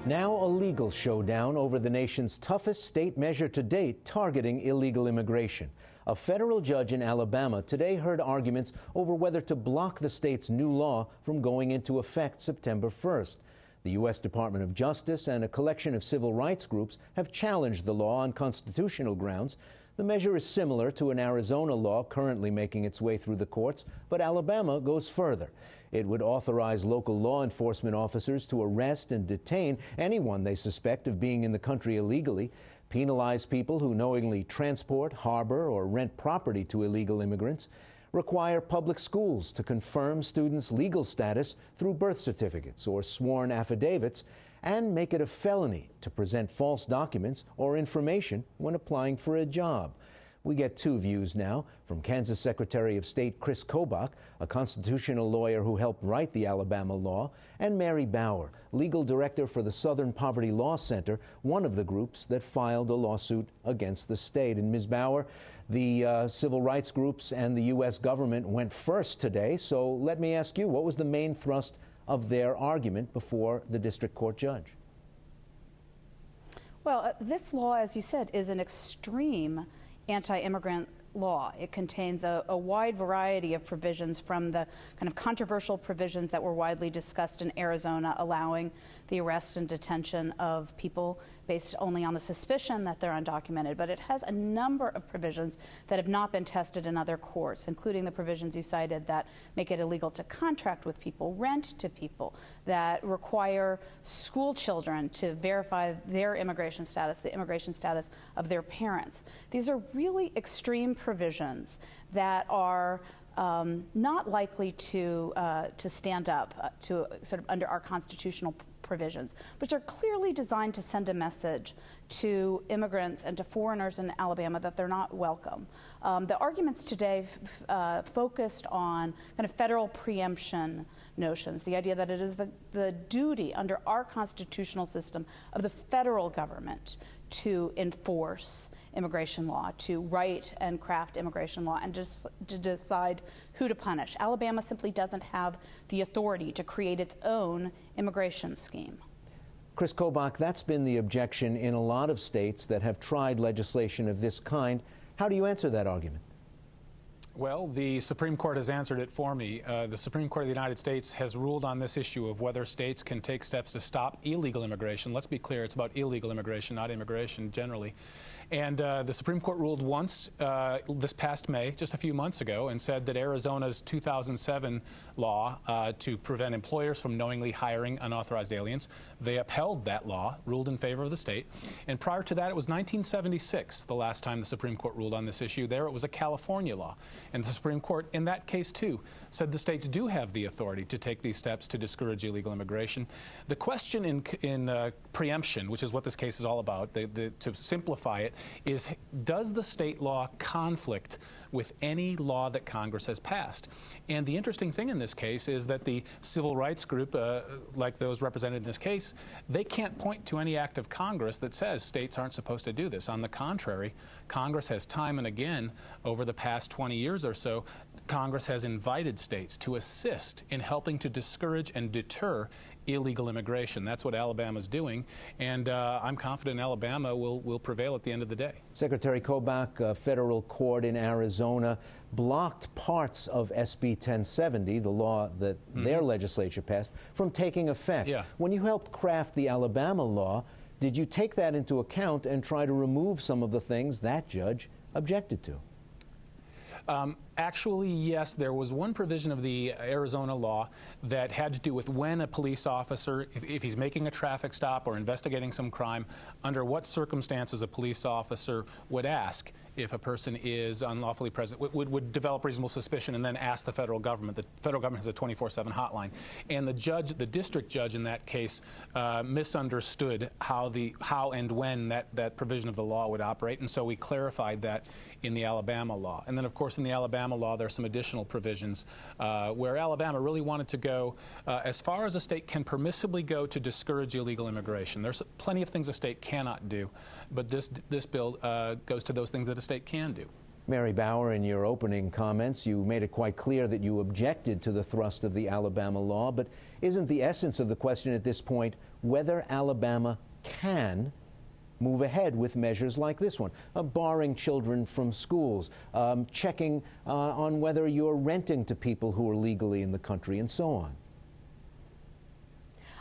Now a legal showdown over the nation's toughest state measure to date targeting illegal immigration. A federal judge in Alabama today heard arguments over whether to block the state's new law from going into effect September 1st. The U.S. Department of Justice and a collection of civil rights groups have challenged the law on constitutional grounds. The measure is similar to an Arizona law currently making its way through the courts, but Alabama goes further. It would authorize local law enforcement officers to arrest and detain anyone they suspect of being in the country illegally, penalize people who knowingly transport, harbor, or rent property to illegal immigrants, require public schools to confirm students' legal status through birth certificates or sworn affidavits, and make it a felony to present false documents or information when applying for a job. We get two views now from Kansas Secretary of State Chris Kobach, a constitutional lawyer who helped write the Alabama law, and Mary Bauer, legal director for the Southern Poverty Law Center, one of the groups that filed a lawsuit against the state. And Ms. Bauer, the civil rights groups and the U.S. government went first today, so let me ask you, what was the main thrust of their argument before the district court judge? Well, this law, as you said, is an extreme anti-immigrant law. It contains a wide variety of provisions, from the kind of controversial provisions that were widely discussed in Arizona, allowing the arrest and detention of people based only on the suspicion that they're undocumented. But it has a number of provisions that have not been tested in other courts, including the provisions you cited that make it illegal to contract with people, rent to people, that require school children to verify their immigration status, the immigration status of their parents. These are really extreme provisions that are not likely to stand up to sort of under our constitutional provisions, which are clearly designed to send a message to immigrants and to foreigners in Alabama that they're not welcome. The arguments today focused on kind of federal preemption notions, the idea that it is the duty under our constitutional system of the federal government to enforce immigration law, to write and craft immigration law, and just to decide who to punish. Alabama simply doesn't have the authority to create its own immigration scheme. Chris Kobach, that's been the objection in a lot of states that have tried legislation of this kind. How do you answer that argument? Well, the Supreme Court has answered it for me. The Supreme Court of the United States has ruled on this issue of whether states can take steps to stop illegal immigration. Let's be clear, it's about illegal immigration, not immigration generally. And the Supreme Court ruled once this past May, just a few months ago, and said that Arizona's 2007 law to prevent employers from knowingly hiring unauthorized aliens, they upheld that law, ruled in favor of the state. And prior to that, it was 1976, the last time the Supreme Court ruled on this issue. There it was a California law. And the Supreme Court, in that case too, said the states do have the authority to take these steps to discourage illegal immigration. The question in preemption, which is what this case is all about, to simplify it, is does the state law conflict with any law that Congress has passed? And the interesting thing in this case is that the civil rights group, like those represented in this case, they can't point to any act of Congress that says states aren't supposed to do this. On the contrary, Congress has time and again over the past 20 years or so, Congress has invited states to assist in helping to discourage and deter illegal immigration. That's what Alabama's doing, and I'm confident Alabama will prevail at the end of the day. Secretary Kobach, a federal court in Arizona blocked parts of SB 1070, the law that their legislature passed, from taking effect. Yeah. When you helped craft the Alabama law, did you take that into account and try to remove some of the things that judge objected to? Actually, yes, there was one provision of the Arizona law that had to do with when a police officer, if he's making a traffic stop or investigating some crime, under what circumstances a police officer would ask if a person is unlawfully present, would develop reasonable suspicion and then ask the federal government. The federal government has a 24/7 hotline. And the district judge in that case misunderstood how and when that provision of the law would operate, and so we clarified that in the Alabama law. And then, of course, in the Alabama law, there are some additional provisions where Alabama really wanted to go as far as a state can permissibly go to discourage illegal immigration. There's plenty of things a state cannot do, but this bill goes to those things that a state can do. Mary Bauer, in your opening comments, you made it quite clear that you objected to the thrust of the Alabama law, but isn't the essence of the question at this point whether Alabama can move ahead with measures like this one, barring children from schools, checking on whether you're renting to people who are legally in the country, and so on.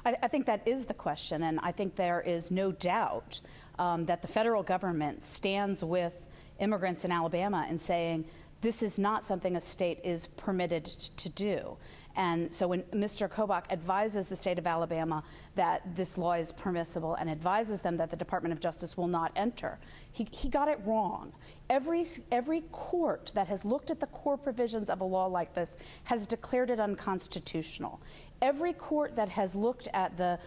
I think that is the question, and I think there is no doubt that the federal government stands with immigrants in Alabama in saying this is not something a state is permitted to do. And so when Mr. Kobach advises the state of Alabama that this law is permissible and advises them that the Department of Justice will not enter, he got it wrong. Every court that has looked at the core provisions of a law like this has declared it unconstitutional. Every court that has looked at the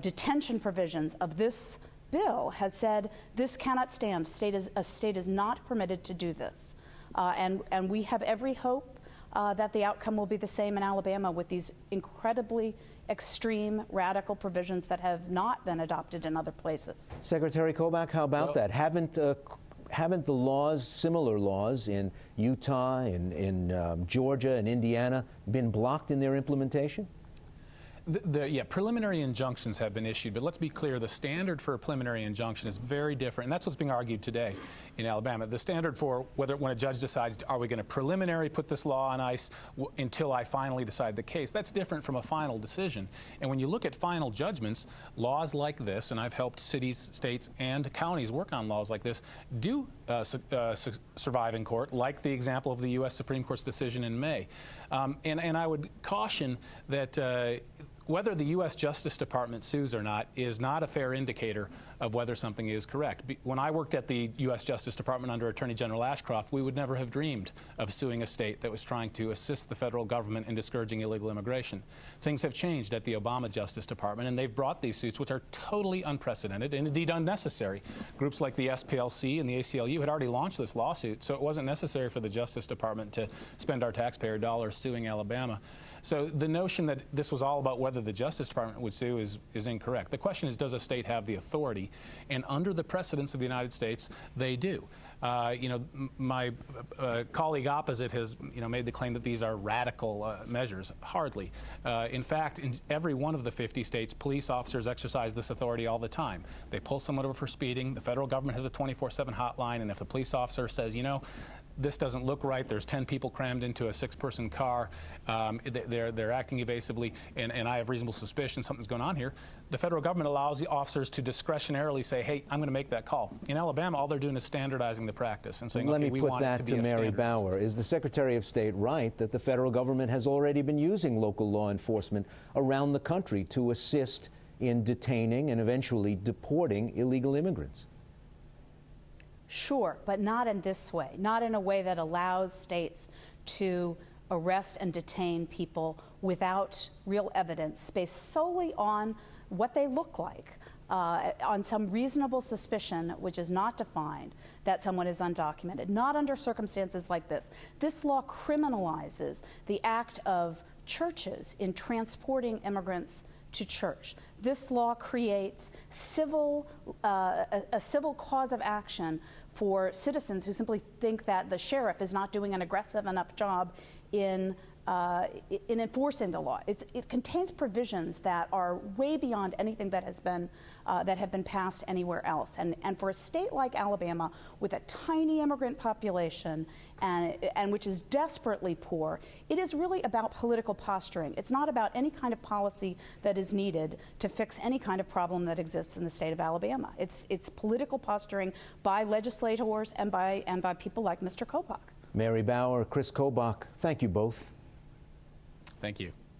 detention provisions of this bill has said this cannot stand. A state is not permitted to do this. And we have every hope that the outcome will be the same in Alabama with these incredibly extreme, radical provisions that have not been adopted in other places. Secretary Kobach, how about that? Haven't the laws, similar laws in Utah, in Georgia, and Indiana, been blocked in their implementation? Yeah, preliminary injunctions have been issued, but let's be clear, the standard for a preliminary injunction is very different, and that's what's being argued today in Alabama. The standard for when a judge decides, are we going to preliminary put this law on ice until I finally decide the case, that's different from a final decision. And when you look at final judgments, laws like this, and I've helped cities, states, and counties work on laws like this, do survive in court, like the example of the U.S. Supreme Court's decision in May. And I would caution that whether the U.S. Justice Department sues or not is not a fair indicator of whether something is correct. When I worked at the U.S. Justice Department under Attorney General Ashcroft, we would never have dreamed of suing a state that was trying to assist the federal government in discouraging illegal immigration. Things have changed at the Obama Justice Department, and they've brought these suits, which are totally unprecedented and indeed unnecessary. Groups like the SPLC and the ACLU had already launched this lawsuit, so it wasn't necessary for the Justice Department to spend our taxpayer dollars suing Alabama. So the notion that this was all about whether the Justice Department would sue is incorrect. The question is, does a state have the authority? And under the precedents of the United States, they do. My colleague opposite has made the claim that these are radical measures. Hardly. In fact, in every one of the 50 states, police officers exercise this authority all the time. They pull someone over for speeding. The federal government has a 24/7 hotline, and if the police officer says, this doesn't look right, there's 10 people crammed into a 6-person car, they're acting evasively, and I have reasonable suspicion something's going on here, the federal government allows the officers to discretionarily say, hey, I'm going to make that call. In Alabama, all they're doing is standardizing the practice and saying, Let okay, me we put want it to that be to a Mary standard. Bauer. Is the Secretary of State right that the federal government has already been using local law enforcement around the country to assist in detaining and eventually deporting illegal immigrants? Sure, but not in this way, not in a way that allows states to arrest and detain people without real evidence based solely on what they look like, on some reasonable suspicion, which is not defined, that someone is undocumented, not under circumstances like this. This law criminalizes the act of churches in transporting immigrants to church. This law creates a civil cause of action for citizens who simply think that the sheriff is not doing an aggressive enough job in enforcing the law. It contains provisions that are way beyond anything that has been that have been passed anywhere else. And for a state like Alabama, with a tiny immigrant population and which is desperately poor, it is really about political posturing. It's not about any kind of policy that is needed to fix any kind of problem that exists in the state of Alabama. It's political posturing by legislators and by people like Mr. Kobach. Mary Bauer, Chris Kobach, thank you both. Thank you.